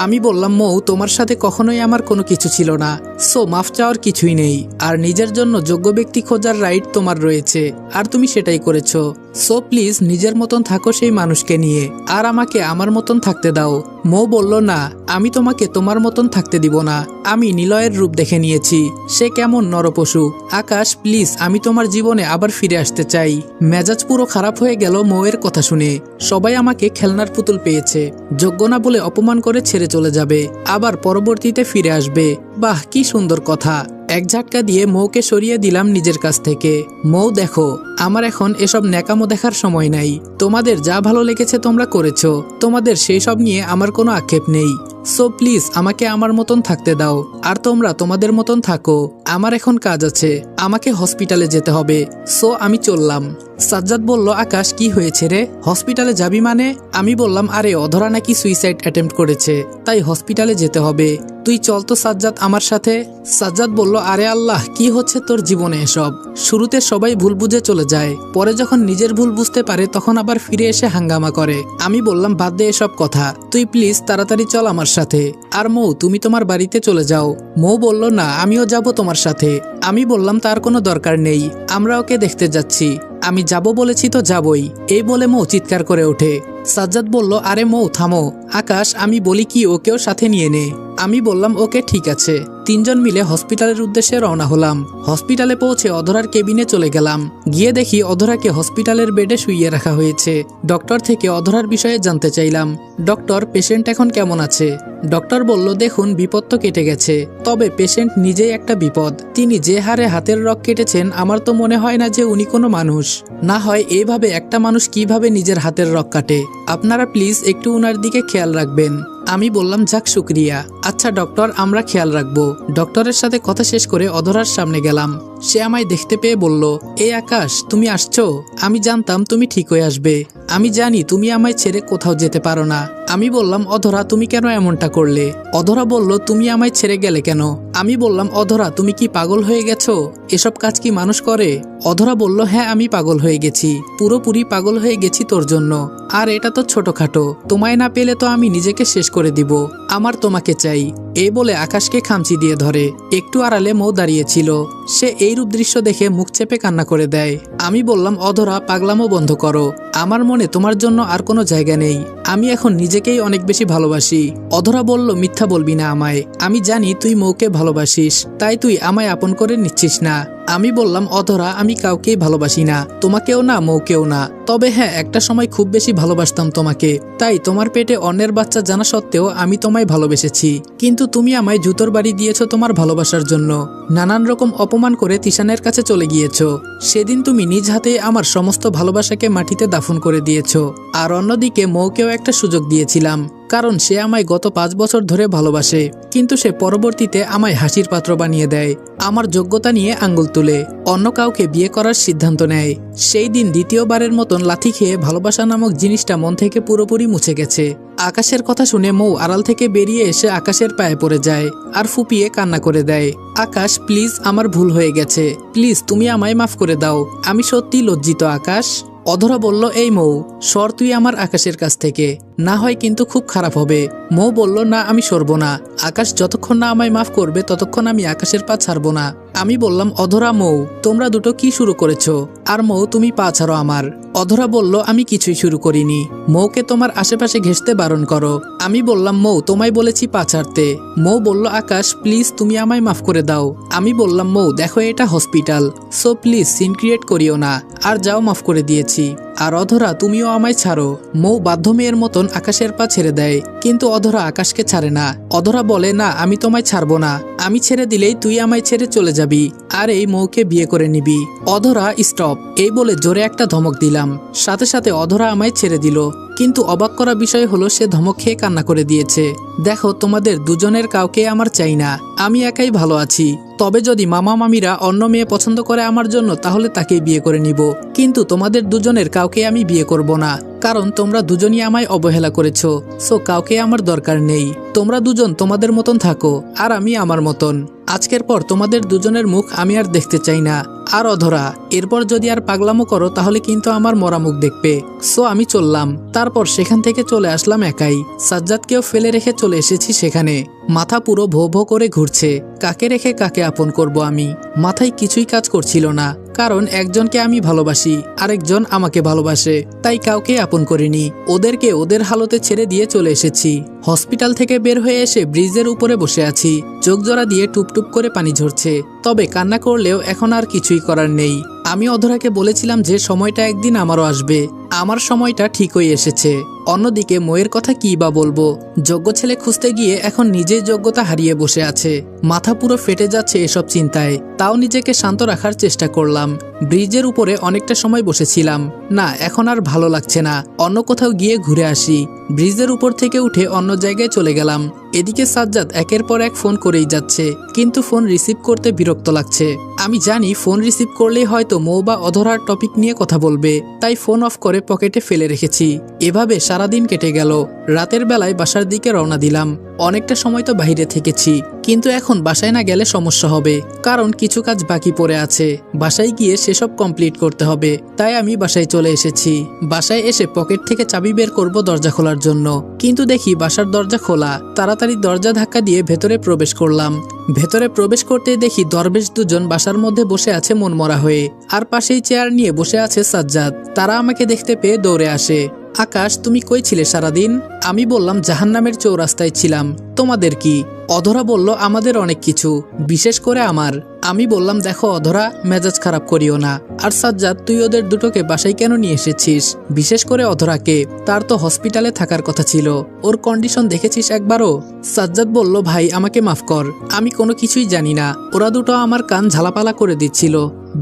আমি বললাম, মৌ তোমার সাথে কখনোই আমার কোনো কিছু ছিল না, সো মাফ চাওয়ার কিছুই নেই। আর নিজের জন্য যোগ্য ব্যক্তি খোঁজার রাইট তোমার রয়েছে, আর তুমি সেটাই করেছো। সো প্লিজ নিজের মতন থাকো সেই মানুষকে নিয়ে, আর আমাকে আমার মতন থাকতে দাও। মৌ বলল, না আমি তোমাকে তোমার মতন থাকতে দিব না। আমি নিলয়ের রূপ দেখে নিয়েছি, সে কেমন নরপশু। আকাশ প্লিজ আমি তোমার জীবনে আবার ফিরে আসতে চাই। মেজাজ পুরো খারাপ হয়ে গেল মৌয়ের কথা শুনে। সবাই আমাকে খেলনার পুতুল পেয়েছে, যোগ্য না বলে অপমান করে ছেড়ে চলে যাবে, আবার পরবর্তীতে ফিরে আসবে। বাহ কি সুন্দর কথা। এক ঝাটকা দিয়ে মৌকে সরিয়ে দিলাম নিজের কাছ থেকে। মৌ দেখো, আমার এখন এসব ন্যাকামো দেখার সময় নাই। তোমাদের যা ভালো লেগেছে তোমরা করেছো, তোমাদের সেই সব নিয়ে আমার কোনো আক্ষেপ নেই। সো প্লিজ আমাকে আমার মতন থাকতে দাও, আর তোমরা তোমাদের মতন থাকো। আমার এখন কাজ আছে, আমাকে হসপিটালে যেতে হবে। সো আমি চললাম। সাজ্জাদ বলল, আকাশ কি হয়েছে রে, হসপিটালে যাবি মানে? আমি বললাম, আরে অধরা নাকি সুইসাইড অ্যাটেম্প্ট করেছে, তাই হসপিটালে যেতে হবে। তুই চল তো সাজ্জাদ আমার সাথে। সাজ্জাদ বলল, আরে আল্লাহ, কি হচ্ছে তোর জীবনে এসব? শুরুতে সবাই ভুল বুঝে চলে যায়, পরে যখন নিজের ভুল বুঝতে পারে তখন আবার ফিরে এসে হাঙ্গামা করে। আমি বললাম, বাদ দে এসব কথা, তুই প্লিজ তাড়াতাড়ি চল আমার সাথে। আর মৌ, তুমি তোমার বাড়িতে চলে যাও। মৌ বলল, না আমিও যাব তোমার সাথে। আমি বললাম, তার কোনো দরকার নেই, আমরা ওকে দেখতে যাচ্ছি। আমি যাব বলেছি তো যাবই। এই বলে মৌ চিৎকার করে ওঠে। সাজ্জাদ বলল, আরে মৌ থামো, আকাশ আমি বলি কি ওকেও সাথে নিয়ে নে। আমি বললাম, ওকে ঠিক আছে। তিনজন মিলে হসপিটালের উদ্দেশ্যে রওনা হলাম। হসপিটালে পৌঁছে অধরার কেবিনে চলে গেলাম। গিয়ে দেখি অধরাকে হসপিটালের বেডে শুইয়ে রাখা হয়েছে। ডক্টর থেকে অধরার বিষয়ে জানতে চাইলাম, ডক্টর পেশেন্ট এখন কেমন আছে? ডক্টর বলল, দেখুন বিপদ তো কেটে গেছে, তবে পেশেন্ট নিজেই একটা বিপদ। তিনি যে হারে হাতের রগ কেটেছেন, আমার তো মনে হয় না যে উনি কোনো মানুষ। না হয় এইভাবে একটা মানুষ কিভাবে নিজের হাতের রগ কাটে? আপনারা প্লিজ একটু উনার দিকে খেয়াল রাখবেন। আমি বললাম, যাক শুক্রিয়া। আচ্ছা ডক্টর, আমরা খেয়াল রাখবো। ডক্টরের সাথে কথা শেষ করে অধরার সামনে গেলাম। সে আমায় দেখতে পেয়ে বলল, এই আকাশ, তুমি আসছো? আমি জানতাম তুমি ঠিক হয়ে আসবে। আমি জানি তুমি আমায় ছেড়ে কোথাও যেতে পারো না। আমি বললাম, অধরা তুমি কেন এমনটা করলে? অধরা বলল, তুমি আমায় ছেড়ে গেলে কেন? আমি বললাম, অধরা তুমি কি পাগল হয়ে গেছো? এসব কাজ কি মানুষ করে? অধরা বলল, হ্যাঁ আমি পাগল হয়ে গেছি, পুরোপুরি পাগল হয়ে গেছি তোর জন্য। আর এটা তো ছোটখাটো, তোমায় না পেলে তো আমি নিজেকে শেষ করে দিব। আমার তোমাকে চাই। এই বলে আকাশকে খামচি দিয়ে ধরে। একটু আড়ালে মৌ দাঁড়িয়েছিল। সে এই রূপ দৃশ্য দেখে মুখ চেপে কান্না করে দেয়। আমি বললাম, অধরা পাগলামো বন্ধ করো, আমার মনে তোমার জন্য আর কোনো জায়গা নেই। আমি এখন নিজেকেই অনেক বেশি ভালোবাসি। অধরা বলল, মিথ্যা বলবি না আমায়, আমি জানি তুই মৌকে ভালোবাসিস, তাই তুই আমায় আপন করে নিচ্ছিস না। আমি বললাম, অধরা আমি কাউকেই ভালোবাসি না, তোমাকেও না মৌকেও না। তবে হ্যাঁ, একটা সময় খুব বেশি ভালোবাসতাম তোমাকে, তাই তোমার পেটে অন্যের বাচ্চা জানা সত্ত্বেও আমি তোমায় ভালোবেসেছি। কিন্তু তুমি আমায় জুতোর বাড়ি দিয়েছো তোমার ভালোবাসার জন্য, নানান রকম অপমান করে তিশানের কাছে চলে গিয়েছো। সেদিন তুমি নিজ হাতে আমার সমস্ত ভালোবাসাকে মাটিতে দাফন করে দিয়েছো। আর অন্যদিকে মৌকেও একটা সুযোগ দিয়েছিলাম, কারণ সে আমায় গত 5 বছর ধরে ভালোবাসে, কিন্তু সে পরবর্তীতে আমায় হাসির পাত্র বানিয়ে দেয়, আমার যোগ্যতা নিয়ে আঙ্গুল তুলে অন্য কাউকে বিয়ে করার সিদ্ধান্ত নেয়। সেই দিন দ্বিতীয়বারের মতন লাথি খেয়ে ভালোবাসা নামক জিনিসটা মন থেকে পুরোপুরি মুছে গেছে। আকাশের কথা শুনে মৌ আড়াল থেকে বেরিয়ে এসে আকাশের পায়ে পড়ে যায় আর ফুপিয়ে কান্না করে দেয়। আকাশ প্লিজ, আমার ভুল হয়ে গেছে, প্লিজ তুমি আমায় মাফ করে দাও, আমি সত্যি লজ্জিত আকাশ। অধরা বলল, এই মৌ সর তুই আমার আকাশের কাছ থেকে, না হয় কিন্তু খুব খারাপ হবে। মৌ বলল, না আমি সরবো না, আকাশ যতক্ষণ না আমায় মাফ করবে ততক্ষণ আমি আকাশের পা ছাড়বো না। আমি বললাম, অধরা মৌ তোমরা দুটো কি শুরু করেছো? আর মৌ তুমি পা ছাড়ো আমার। অধরা বলল, আমি কিছুই শুরু করিনি, মৌকে তোমার আশেপাশে ঘেঁষতে বারণ করো। আমি বললাম, মৌ তোমায় বলেছি পা ছাড়তে। মৌ বলল, আকাশ প্লিজ তুমি আমায় মাফ করে দাও। আমি বললাম, মৌ দেখো এটা hospital, so please scene create করিও না, আর যাও মাফ করে দিয়েছি। আর অধরা তুমিও আমায় ছাড়ো। মৌ বাধ্য মেয়ের মতন আকাশের পা ছেড়ে দেয়, কিন্তু অধরা আকাশকে ছাড়ে না। অধরা বলে, না আমি তোমায় ছাড়বো না, আমি ছেড়ে দিলেই তুই আমায় ছেড়ে চলে যাবি আর এই মৌকে বিয়ে করে নিবি। অধরা স্টপ, এই বলে জোরে একটা ধমক দিলাম, সাথে সাথে অধরা আমায় ছেড়ে দিল। কিন্তু অবাক করা বিষয় হলো সে ধমক খেয়ে কান্না করে দিয়েছে। দেখো তোমাদের দুজনের কাউকে আমার চাই না, আমি একাই ভালো আছি। তবে যদি মামা মামিরা অন্য মেয়ে পছন্দ করে আমার জন্য, তাহলে তাকেই বিয়ে করে নিব, কিন্তু তোমাদের দুজনের কাউকে আমি বিয়ে করব না, কারণ তোমরা দুজনই আমায় অবহেলা করেছো। সো কাউকে আমার দরকার নেই, তোমরা দুজন তোমাদের মতন থাকো আর আমি আমার মতন। আজকের পর তোমাদের দুজনের মুখ আমি আর দেখতে চাই না। আর অধরা, এরপর যদি আর পাগলামো করো তাহলে কিন্তু আমার মরা মুখ দেখবে। সো আমি চললাম। তারপর সেখান থেকে চলে আসলাম একাই। সাজ্জাদকেও ফেলে রেখে চলে এসেছি সেখানে। মাথা পুরো ভো ভো করে ঘুরছে, কাকে রেখে কাকে আপন করব আমি। মাথায় কিছুই কাজ করছিল না, কারণ একজনকে আমি ভালোবাসি, আরেকজন আমাকে ভালোবাসে, তাই কাউকে আপন করিনি। ওদেরকে ওদের হালতে ছেড়ে দিয়ে চলে এসেছি। হসপিটাল থেকে বের হয়ে এসে ব্রিজের উপরে বসে আছি, চোখ জোড়া দিয়ে টুপটুপ করে পানি ঝরছে। তবে কান্না করলেও এখন আর কিছুই করার নেই। আমি অধরাকে বলেছিলাম যে সময়টা একদিন আমারও আসবে, আমার সময়টা ঠিকই এসেছে। অন্যদিকে ময়ের কথা কি বা বলবো, যোগ্য ছেলে খুঁজতে গিয়ে এখন নিজেই যোগ্যতা হারিয়ে বসে আছে। মাথা পুরো ফেটে যাচ্ছে এসব চিন্তায়। তাও নিজেকে শান্ত রাখার চেষ্টা করলাম। ব্রিজের উপরে অনেকটা সময় বসেছিলাম। না, এখন আর ভালো লাগছে না, অন্য কোথাও গিয়ে ঘুরে আসি। ব্রিজের উপর থেকে উঠে অন্য জায়গায় চলে গেলাম। এদিকে সাজ্জাদ একের পর এক ফোন করেই যাচ্ছে, কিন্তু ফোন রিসিভ করতে বিরক্ত লাগছে। আমি জানি ফোন রিসিভ করলেই হয়তো মৌ বা অধরার টপিক নিয়ে কথা বলবে, তাই ফোন অফ করে পকেটে ফেলে রেখেছি। এভাবে সারাদিন কেটে গেল। রাতের বেলায় বাসার দিকে রওনা দিলাম। অনেকটা সময় তো বাইরে থেকেছি, কিন্তু এখন বাসায় না গেলে সমস্যা হবে, কারণ কিছু কাজ বাকি পড়ে আছে। বাসায় গিয়ে সেসব কমপ্লিট করতে হবে, তাই আমি বাসায় চলে এসেছি। বাসায় এসে পকেট থেকে চাবি বের করব দরজা খোলার জন্য, কিন্তু দেখি বাসার দরজা খোলা। তাড়াতাড়ি দরজা ধাক্কা দিয়ে ভেতরে প্রবেশ করলাম। ভেতরে প্রবেশ করতেই দেখি দরবেশ দুজন বাসার মধ্যে বসে আছে মনমরা হয়ে, আর পাশেই চেয়ার নিয়ে বসে আছে সাজ্জাদ। তারা আমাকে দেখতে পেয়ে দৌড়ে আসে। আকাশ, তুমি কই ছিলে সারাদিন? আমি বললাম জাহান্নামের চৌরাস্তায় ছিলাম। তোমাদের কি? অধরা বলল আমাদের অনেক কিছু, বিশেষ করে আমার। আমি বললাম দেখো অধরা, মেজাজ খারাপ করিও না। আর সাজ্জাদ, তুই ওদের দুটোকে বাসায় কেন নিয়ে এসেছিস? বিশেষ করে অধরাকে, তার তো হসপিটালে থাকার কথা ছিল। ওর কন্ডিশন দেখেছিস একবারও? সাজ্জাদ বলল ভাই আমাকে মাফ কর, আমি কোনো কিছুই জানি না। ওরা দুটো আমার কান ঝালাপালা করে দিচ্ছিল।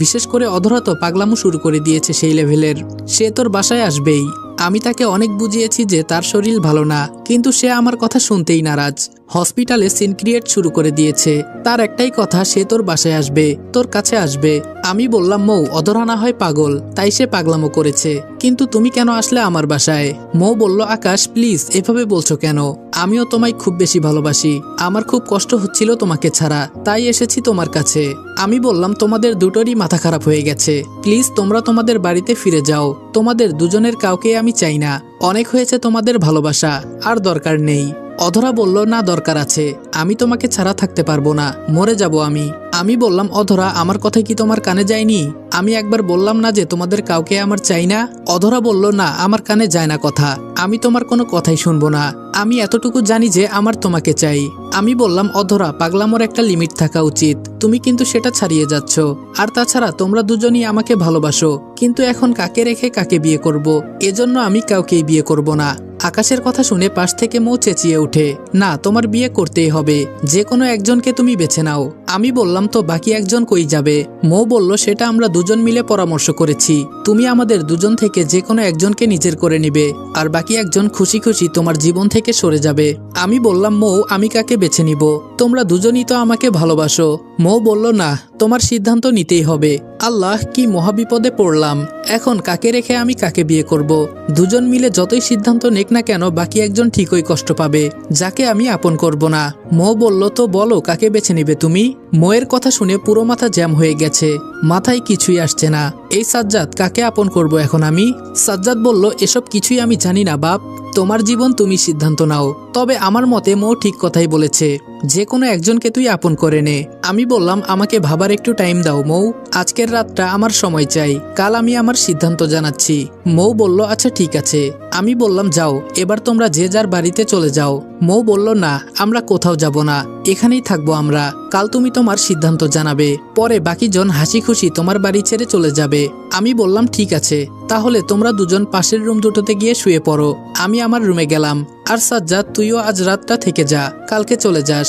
বিশেষ করে অধরা তো পাগলামো শুরু করে দিয়েছে সেই লেভেলের। সে তোর বাসায় আসবেই। আমি তাকে অনেক বুঝিয়েছি যে তার শরীর ভালো না, কিন্তু সে আমার কথা শুনতেই নারাজ। হসপিটালে সিন ক্রিয়েট শুরু করে দিয়েছে। তার একটাই কথা, সে তোর বাসায় আসবে, তোর কাছে আসবে। আমি বললাম মৌ, অধরা না হয় পাগল, তাই সে পাগলামো করেছে, কিন্তু তুমি কেন আসলে আমার বাসায়? মৌ বলল আকাশ প্লিজ এভাবে বলছো কেন? আমিও তোমায় খুব বেশি ভালোবাসি। আমার খুব কষ্ট হচ্ছিল তোমাকে ছাড়া, তাই এসেছি তোমার কাছে। আমি বললাম তোমাদের দুটোরই মাথা খারাপ হয়ে গেছে, প্লিজ তোমরা তোমাদের বাড়িতে ফিরে যাও। তোমাদের দুজনের কাউকে আমি চাই না। অনেক হয়েছে তোমাদের ভালোবাসা, আর দরকার নেই। অধরা বলল না, দরকার আছে। আমি তোমাকে ছাড়া থাকতে পারবো না, মরে যাব আমি। আমি বললাম অধরা, আমার কথা কি তোমার কানে যায়নি? আমি একবার বললাম না যে তোমাদের কাউকে আমার চাই না? অধরা বলল না, আমার কানে যায় না কথা। আমি তোমার কোনো কথাই শুনবো না। আমি এতটুকু জানি যে আমার তোমাকে চাই। আমি বললাম অধরা, পাগলামোর একটা লিমিট থাকা উচিত, তুমি কিন্তু সেটা ছাড়িয়ে যাচ্ছ। আর তাছাড়া তোমরা দুজনই আমাকে ভালোবাসো, কিন্তু এখন কাকে রেখে কাকে বিয়ে করব? এজন্য আমি কাউকেই বিয়ে করব না। আকাশের কথা শুনে পাশ থেকে মৌ চেঁচিয়ে ওঠে, না তোমার বিয়ে করতেই হবে, যে কোনো একজনকে তুমি বেছে নাও। আমি বললাম তো বাকি একজন কই যাবে? মৌ বলল সেটা আমরা দুজন মিলে পরামর্শ করেছি। তুমি আমাদের দুজন থেকে যে কোনো একজনকে নিজের করে নিবে, আর বাকি একজন খুশি খুশি তোমার জীবন থেকে সরে যাবে। আমি বললাম মৌ, আমি কাকে বেছে নিব? তোমরা দুজনই তো আমাকে ভালোবাসো। মৌ বলল না, তোমার সিদ্ধান্ত নিতেই হবে। আল্লাহ, কি মহাবিপদে পড়লাম। এখন কাকে রেখে আমি কাকে বিয়ে করব? দুজন মিলে যতই সিদ্ধান্ত নেক না কেন, বাকি একজন ঠিকই কষ্ট পাবে, যাকে আমি আপন করব না। মৌ বলল তো বলো কাকে বেছে নিবে তুমি? মৌয়ের কথা শুনে পুরো মাথা জ্যাম হয়ে গেছে, মাথায় কিছুই আসছে না। এই সাজ্জাদ, কাকে আপন করব এখন আমি? সাজ্জাদ বলল এসব কিছুই আমি জানি না বাপ, তোমার জীবন তুমি সিদ্ধান্ত নাও। তবে আমার মতে মৌ ঠিক কথাই বলেছে, যে কোনো একজনকে তুই আপন করে নে। আমি বললাম আমাকে ভাবার একটু টাইম দাও মৌ, আজকের রাতটা আমার সময় চাই, কাল আমি আমার সিদ্ধান্ত জানাচ্ছি। মৌ বলল আচ্ছা ঠিক আছে। আমি বললাম যাও, এবার তোমরা যে যার বাড়িতে চলে যাও। মৌ বলল না, আমরা কোথাও যাব না, এখানেই থাকবো আমরা। কাল তুমি তোমার সিদ্ধান্ত জানাবে, পরে বাকিজন হাসি খুশি তোমার বাড়ি ছেড়ে চলে যাবে। আমি বললাম ঠিক আছে, তাহলে তোমরা দুজন পাশের রুম দুটোতে গিয়ে শুয়ে পড়ো। আমি আমার রুমে গেলাম। আর সাজ্জাদ, তুইও আজ রাতটা থেকে যা, কালকে চলে যাস।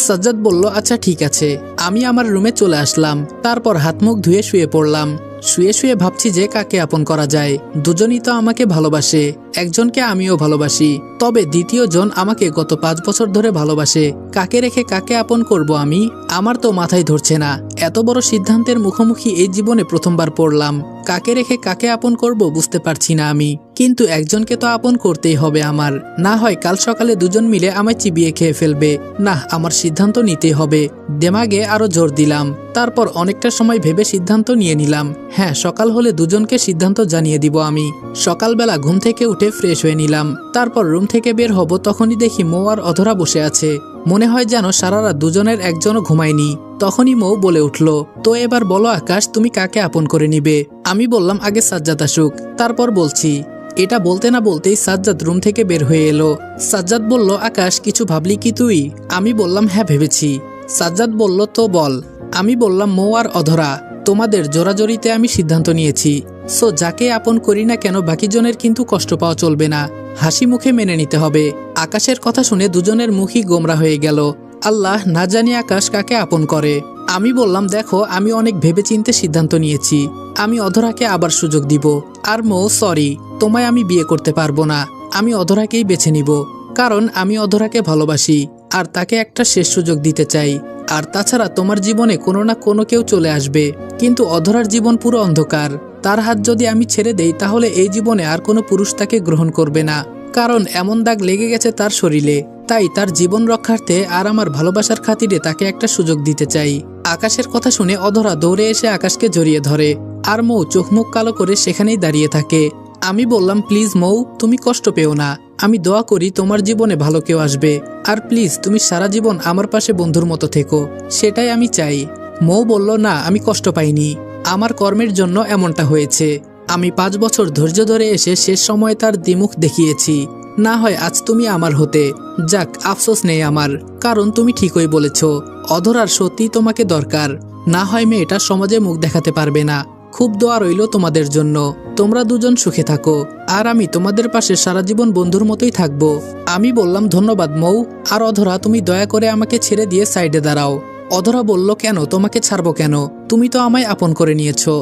সাজ্জাদ বলল আচ্ছা ঠিক আছে। আমি আমার রুমে চলে আসলাম। তারপর হাত মুখ ধুয়ে শুয়ে পড়লাম। শুয়ে শুয়ে ভাবছি যে কাকে আপন করা যায়। দুজনই তো আমাকে ভালোবাসে, একজনকে আমিও ভালোবাসি, তবে দ্বিতীয় জন আমাকে গত 5 বছর ধরে ভালোবাসে। কাকে রেখে কাকে আপন করব আমি? আমার তো মাথায় ধরছে না। এত বড় সিদ্ধান্তের মুখোমুখি এই জীবনে প্রথমবার পড়লাম। কাকে রেখে কাকে আপন করব বুঝতে পারছি না আমি, কিন্তু একজনকে তো আপন করতেই হবে আমার। না হয় কাল সকালে দুজন মিলে আমায় চিবিয়ে খেয়ে ফেলবে। না, আমার সিদ্ধান্ত নিতেই হবে। দেমাগে আরো জোর দিলাম। তারপর অনেকটা সময় ভেবে সিদ্ধান্ত নিয়ে নিলাম, হ্যাঁ সকাল হলে দুজনকে সিদ্ধান্ত জানিয়ে দিব আমি। সকালবেলা ঘুম থেকে উঠে ফ্রেশ হয়ে নিলাম। তারপর রুম থেকে বের হব, তখনই দেখি মৌ আর অধরা বসে আছে। মনে হয় যেন সারা রাত দুজনের একজনও ঘুমায়নি। তখনই মৌ বলে উঠল, তো এবার বলো আকাশ, তুমি কাকে আপন করে নিবে? আমি বললাম আগে সাজ্জাদ আসুক, তারপর বলছি। এটা বলতে না বলতেই সাজ্জাদ রুম থেকে বের হয়ে এলো। সাজ্জাদ বলল আকাশ, কিছু ভাবলি কি তুই? আমি বললাম হ্যাঁ ভেবেছি। সাজ্জাদ বলল তো বল। আমি বললাম মৌ আর অধরা। তোমাদের জোরাজোরিতে আমি সিদ্ধান্ত নিয়েছি। সো যাকে আপন করি না কেন বাকি জনের কিন্তু কষ্ট পাওয়া চলবে না, হাসি মুখে মেনে নিতে হবে। আকাশের কথা শুনে দুজনের মুখই গোমরা হয়ে গেল। আল্লাহ না জানি আকাশ কাকে আপন করে। আমি বললাম, দেখো আমি অনেক ভেবেচিন্তে সিদ্ধান্ত নিয়েছি, আমি অধরাকে আবার সুযোগ দিব। আর মৌ, সরি, তোমায় আমি বিয়ে করতে পারবো না। আমি অধরাকেই বেছে নিব, কারণ আমি অধরাকে ভালোবাসি আর তাকে একটা শেষ সুযোগ দিতে চাই। আর তাছাড়া তোমার জীবনে কোনো না কোনো কেউ চলে আসবে, কিন্তু অধরার জীবন পুরো অন্ধকার। তার হাত যদি আমি ছেড়ে দেই তাহলে এই জীবনে আর কোনো পুরুষ তাকে গ্রহণ করবে না, কারণ এমন দাগ লেগে গেছে তার শরীরে। তাই তার জীবন রক্ষার্থে আর আমার ভালোবাসার খাতিরে তাকে একটা সুযোগ দিতে চাই। আকাশের কথা শুনে অধরা দৌড়ে এসে আকাশকে জড়িয়ে ধরে, আর মৌ চোখ মুখ কালো করে সেখানেই দাঁড়িয়ে থাকে। আমি বললাম, প্লিজ মৌ, তুমি কষ্ট পেও না। আমি দোয়া করি তোমার জীবনে ভালো কেউ আসবে। আর প্লিজ তুমি সারা জীবন আমার পাশে বন্ধুর মতো থেকো, সেটাই আমি চাই। মৌ বলল, না, আমি কষ্ট পাইনি, আমার কর্মের জন্য এমনটা হয়েছে। আমি 5 বছর ধৈর্য ধরে এসে শেষ সময় তার দ্বিমুখ দেখিয়েছি। না হয় আজ তুমি আমার হতে। যাক, আফসোস নেই আমার, কারণ তুমি ঠিকই বলেছ, অধরার সত্যি তোমাকে দরকার। না হয় মেয়েটা সমাজে মুখ দেখাতে পারবে না। খুব দোয়া রইল তোমাদের জন্য, তোমরা দুজন সুখে থাকো, আর আমি তোমাদের পাশে সারা জীবন বন্ধুর মতোই থাকবো। আমি বললাম, ধন্যবাদ মৌ। আর অধরা, তুমি দয়া করে আমাকে ছেড়ে দিয়ে সাইডে দাঁড়াও। অধরা বলল, কেন, তোমাকে ছাড়বো কেন? তুমি তো আমায় আপন করে নিয়েছো,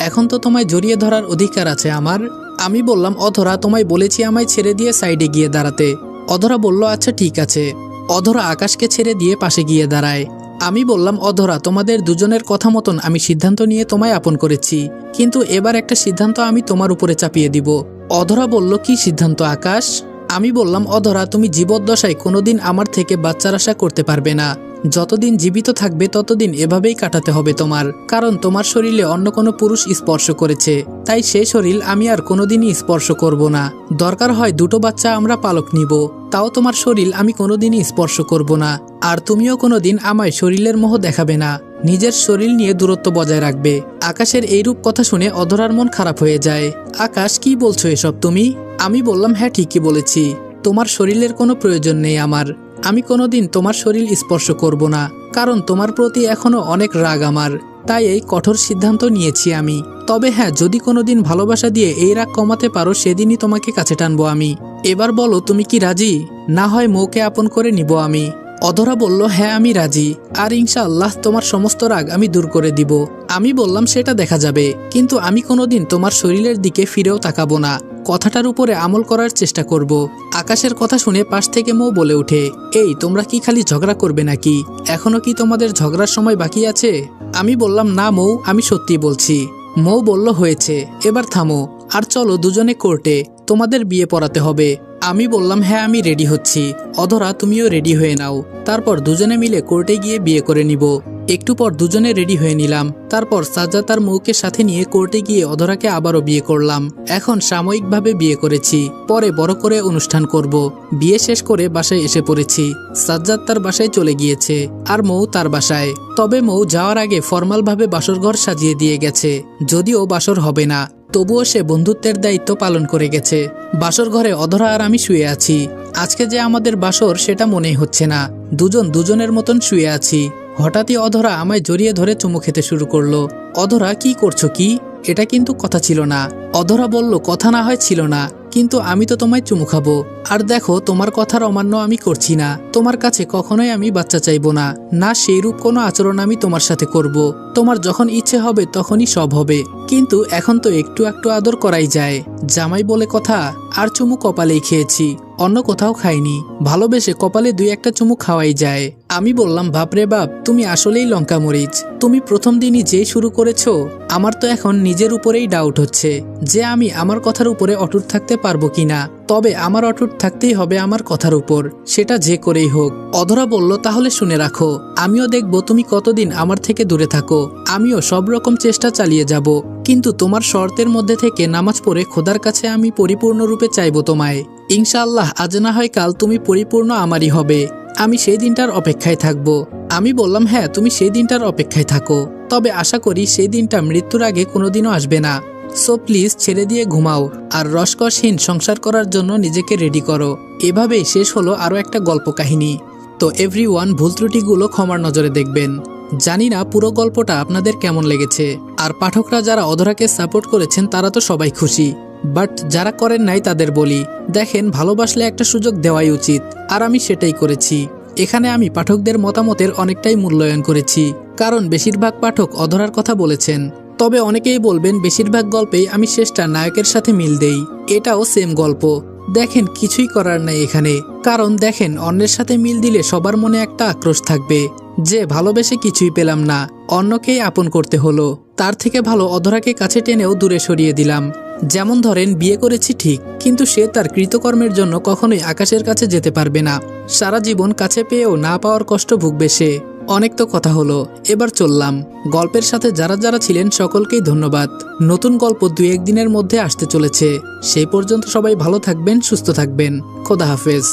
এখন তো তোমায় জড়িয়ে ধরার অধিকার আছে আমার। আমি বললাম, অধরা, তোমায় বলেছি আমায় ছেড়ে দিয়ে সাইডে গিয়ে দাঁড়াতে। অধরা বলল, আচ্ছা ঠিক আছে। অধরা আকাশকে ছেড়ে দিয়ে পাশে গিয়ে দাঁড়ায়। আমি বললাম, অধরা, তোমাদের দুজনের কথা মতন আমি সিদ্ধান্ত নিয়ে তোমায় আপন করেছি, কিন্তু এবার একটা সিদ্ধান্ত আমি তোমার উপরে চাপিয়ে দিব। অধরা বলল, কি সিদ্ধান্ত আকাশ? আমি বললাম, অধরা, তুমি জীবদ্দশায় কোনোদিন আমার থেকে বাচ্চার আশা করতে পারবে না। যতদিন জীবিত থাকবে ততদিন এভাবেই কাটাতে হবে তোমার, কারণ তোমার শরীরে অন্য কোনো পুরুষ স্পর্শ করেছে, তাই সেই শরীর আমি আর কোনোদিনই স্পর্শ করব না। দরকার হয় 2টো বাচ্চা আমরা পালক নিব, তাও তোমার শরীর আমি কোনোদিনই স্পর্শ করব না। আর তুমিও কোনোদিন আমায় শরীরের মোহ দেখাবে না, নিজের শরীর নিয়ে দূরত্ব বজায় রাখবে। আকাশের এইরূপ কথা শুনে অধরার মন খারাপ হয়ে যায়। আকাশ, কি বলছো এসব তুমি? আমি বললাম, হ্যাঁ ঠিকই বলেছি, তোমার শরীরের কোনো প্রয়োজন নেই আমার। আমি কোনোদিন তোমার শরীর স্পর্শ করব না, কারণ তোমার প্রতি এখনো অনেক রাগ আমার, তাই এই কঠোর সিদ্ধান্ত নিয়েছি আমি। তবে হ্যাঁ, যদি কোনোদিন ভালোবাসা দিয়ে এই রাগ কমাতে পারো সেদিনই তোমাকে কাছে টানবো আমি। এবার বলো, তুমি কি রাজি? না হয় মৌকে আপন করে নিব আমি। অধরা বলল, হ্যাঁ আমি রাজি, আর ইনশাআল্লাহ তোমার সমস্ত রাগ আমি দূর করে দিব। আমি বললাম, সেটা দেখা যাবে, কিন্তু আমি কোনোদিন তোমার শরীরের দিকে ফিরেও তাকাবো না, কথাটার উপরে আমল করার চেষ্টা করব। আকাশের কথা শুনে পাশ থেকে মৌ বলে ওঠে, এই তোমরা কি খালি ঝগড়া করবে নাকি? এখনো কি তোমাদের ঝগড়ার সময় বাকি আছে? আমি বললাম, না মৌ, আমি সত্যি বলছি। মৌ বলল, হয়েছে, এবার থামো, আর চলো দুজনে কোর্টে, তোমাদের বিয়ে পড়াতে হবে। আমি বললাম, হ্যাঁ আমি রেডি হচ্ছি। অধরা, তুমিও রেডি হয়ে নাও, তারপর দুজনে মিলে কোর্টে গিয়ে বিয়ে করে নিব। একটু পর দুজনে রেডি হয়ে নিলাম, তারপর সাজ্জাদ তার মৌকে সাথে নিয়ে কোর্টে গিয়ে অধরাকে আবারও বিয়ে করলাম। এখন সাময়িকভাবে বিয়ে করেছি, পরে বড় করে অনুষ্ঠান করব। বিয়ে শেষ করে বাসায় এসে পড়েছি। সাজ্জাদ তার বাসায় চলে গিয়েছে, আর মৌ তার বাসায়। তবে মৌ যাওয়ার আগে ফরমালভাবে বাসরঘর সাজিয়ে দিয়ে গেছে, যদিও বাসর হবে না, তবুও সে বন্ধুত্বের দায়িত্ব পালন করে গেছে। বাসর ঘরে অধরা আর আমি শুয়ে আছি। আজকে যে আমাদের বাসর সেটা মনেই হচ্ছে না, দুজন দুজনের মতন শুয়ে আছি। হঠাৎই অধরা আমায় জড়িয়ে ধরে চুমু খেতে শুরু করলো। অধরা, কি করছো কি? এটা কিন্তু কথা ছিল না। অধরা বলল, কথা না হয় ছিল না, কিন্তু আমি তো তোমায় চুমু খাবো। আর দেখো, তোমার কথার অমান্য আমি করছি না, তোমার কাছে কখনোই আমি বাচ্চা চাইবো না, না সেইরূপ কোনো আচরণ আমি তোমার সাথে করব। তোমার যখন ইচ্ছে হবে তখনই সব হবে, কিন্তু এখন তো একটু একটু আদর করাই যায়, জামাই বলে কথা। আর চুমু কপালেই খেয়েছি, অন্য কোথাও খাইনি, ভালোবেসে কপালে 2-1টা চুমু খাওয়াই যায়। আমি বললাম, বাপরে বাপ, তুমি আসলেই লঙ্কা মরিচ। তুমি প্রথম দিনই যেই শুরু করেছো, আমার তো এখন নিজের উপরেই ডাউট হচ্ছে যে আমি আমার কথার উপরে অটুট থাকতে পারবো কিনা। তবে আমার অটুট থাকতেই হবে আমার কথার উপর, সেটা যে করেই হোক। অধরা বলল, তাহলে শুনে রাখো, আমিও দেখব তুমি কতদিন আমার থেকে দূরে থাকো, আমিও সব রকম চেষ্টা চালিয়ে যাব, কিন্তু তোমার শর্তের মধ্যে থেকে নামাজ পড়ে খোদার কাছে আমি পরিপূর্ণরূপে চাইবো তোমায়। ইনশাআল্লাহ আজ না হয় কাল তুমি পরিপূর্ণ আমারই হবে, আমি সেই দিনটার অপেক্ষায় থাকবো। আমি বললাম, হ্যাঁ তুমি সেই দিনটার অপেক্ষায় থাকো, তবে আশা করি সেই দিনটা মৃত্যুর আগে কোনোদিনও আসবে না। সো প্লিজ ছেড়ে দিয়ে ঘুমাও, আর রসকসহীন সংসার করার জন্য নিজেকে রেডি করো। এভাবেই শেষ হলো আরও একটা গল্প কাহিনী। তো এভরিওয়ান, ভুল ত্রুটিগুলো ক্ষমার নজরে দেখবেন। জানি না পুরো গল্পটা আপনাদের কেমন লেগেছে। আর পাঠকরা যারা অধরাকে সাপোর্ট করেছেন তারা তো সবাই খুশি, বাট যারা করেন নাই তাদের বলি, দেখেন ভালোবাসলে একটা সুযোগ দেওয়াই উচিত, আর আমি সেটাই করেছি। এখানে আমি পাঠকদের মতামতের অনেকটাই মূল্যায়ন করেছি, কারণ বেশিরভাগ পাঠক অধরার কথা বলেছেন। তবে অনেকেই বলবেন বেশিরভাগ গল্পেই আমি শেষটা নায়কের সাথে মিল দেই, এটাও সেম গল্প। দেখেন কিছুই করার নাই এখানে, কারণ দেখেন অন্যের সাথে মিল দিলে সবার মনে একটা আক্রোশ থাকবে যে ভালোবেসে কিছুই পেলাম না, অন্যকেই আপন করতে হলো। তার থেকে ভালো অধরাকে কাছে টেনেও দূরে সরিয়ে দিলাম। যেমন ধরেন বিয়ে করেছি ঠিক, কিন্তু সে তার কৃতকর্মের জন্য কখনোই আকাশের কাছে যেতে পারবে না। সারা জীবন কাছে পেয়েও না পাওয়ার কষ্ট ভুগবে সে। অনেক তো কথা হলো, এবার চললাম। গল্পের সাথে যারা যারা ছিলেন সকলকেই ধন্যবাদ। নতুন গল্প 2-1 দিনের মধ্যে আসতে চলেছে। সেই পর্যন্ত সবাই ভালো থাকবেন, সুস্থ থাকবেন। খোদা হাফেজ।